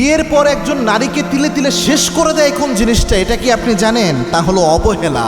বিয়ের পর একজন নারীকে তিলে তিলে শেষ করে দেয় কোন জিনিসটা, এটা কি আপনি জানেন? তা হলো অবহেলা।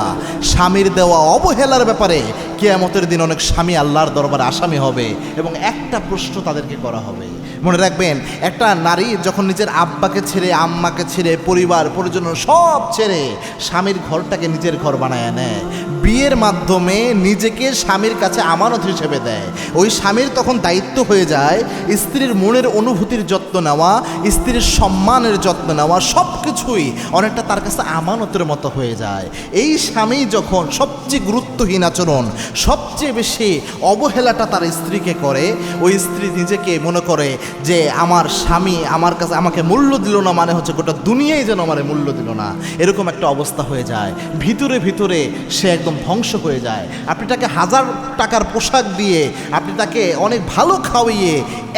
স্বামীর দেওয়া অবহেলার ব্যাপারে কিয়ামতের দিন অনেক স্বামী আল্লাহর দরবারে আসামি হবে এবং একটা প্রশ্ন তাদেরকে করা হবে। মনে রাখবেন, একটা নারী যখন নিজের আব্বাকে ছেড়ে, আম্মাকে ছেড়ে, পরিবার পরিজন সব ছেড়ে স্বামীর ঘরটাকে নিজের ঘর বানায় নেয়, বিয়ের মাধ্যমে নিজেকে স্বামীর কাছে আমানত হিসেবে দেয়, ওই স্বামীর তখন দায়িত্ব হয়ে যায় স্ত্রীর মনের অনুভূতির যত্ন নেওয়া, স্ত্রীর সম্মানের যত্ন নেওয়া, সব কিছুই অনেকটা তার কাছে আমানতের মতো হয়ে যায়। এই স্বামী যখন সবচেয়ে গুরুত্বহীন আচরণ, সবচেয়ে বেশি অবহেলাটা তার স্ত্রীকে করে, ওই স্ত্রী নিজেকে মনে করে যে আমার স্বামী আমার কাছে আমাকে মূল্য দিল না, মানে হচ্ছে গোটা দুনিয়াই যেন আমার মূল্য দিল না, এরকম একটা অবস্থা হয়ে যায়। ভিতরে ভিতরে সে একদম ধ্বংস হয়ে যায়। আপনি তাকে 1000 টাকার পোশাক দিয়ে, আপনি তাকে অনেক ভালো খাওয়িয়ে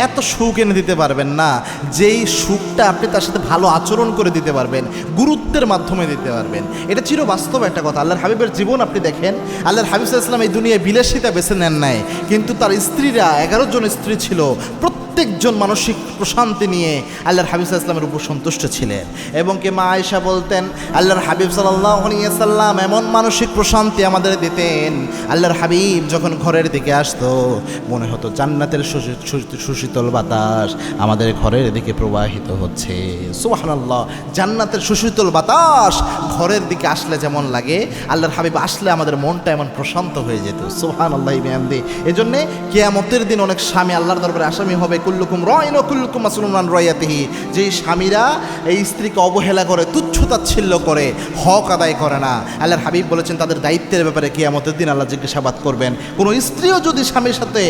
এত সুখ এনে দিতে পারবেন না যেই সুখটা আপনি তার সাথে ভালো আচরণ করে দিতে পারবেন, গুরুত্বের মাধ্যমে দিতে পারবেন। এটা চিরবাস্তব একটা কথা। আল্লাহর হাবিবের জীবন আপনি দেখেন, আল্লাহর হাবিব সাল্লাল্লাহু আলাইহি ওয়াসাল্লাম এই দুনিয়ায় বিলাসিতা বেছে নেন নাই, কিন্তু তার স্ত্রীরা 11 জন স্ত্রী ছিল, প্রত্যেকজন মানসিক প্রশান্তি নিয়ে আল্লাহর হাবিব সাল্লাল্লাহু আলাইহি ওয়াসাল্লামের উপর সন্তুষ্ট ছিলেন। এবং কে মা আয়েশা বলতেন, আল্লাহর হাবিব সাল্লাল্লাহু আলাইহি ওয়াসাল্লাম এমন মানসিক প্রশান্তি আমাদের দিতেন, আল্লাহর হাবিব যখন ঘরের দিকে আসতো মনে হতো জান্নাতের সুশীতল বাতাস আমাদের ঘরের দিকে প্রবাহিত হচ্ছে। সুবহানাল্লাহ, জান্নাতের সুশীতল বাতাস ঘরের দিকে আসলে যেমন লাগে, আল্লাহর হাবিব আসলে আমাদের মনটা এমন প্রশান্ত হয়ে যেত। সুবহানাল্লাহ বিহামদি। এজন্যে কিয়ামতের দিন অনেক স্বামী আল্লাহর দরবারে আসামি হবে, কুল্লুকুম রাইন ওয়া কুল্লুকুম মাসউলুন আন রাইয়াতিহি। যেই স্বামীরা এই স্ত্রীকে অবহেলা করে, তুচ্ছতাচ্ছিল্য করে, হক আদায় করে না, আল্লাহর হাবিব বলেছেন তাদের দায়িত্বের ব্যাপারে কিয়ামতের দিন আল্লাহ জিজ্ঞাসাবাদ করবেন। কোনো স্ত্রীও যদি স্বামীর সাথে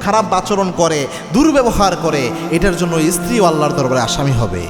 খারাপ আচরণ করে, দুর্ব্যবহার করে, এটার জন্য স্ত্রীও আল্লাহর দরবারে আসামি হবে।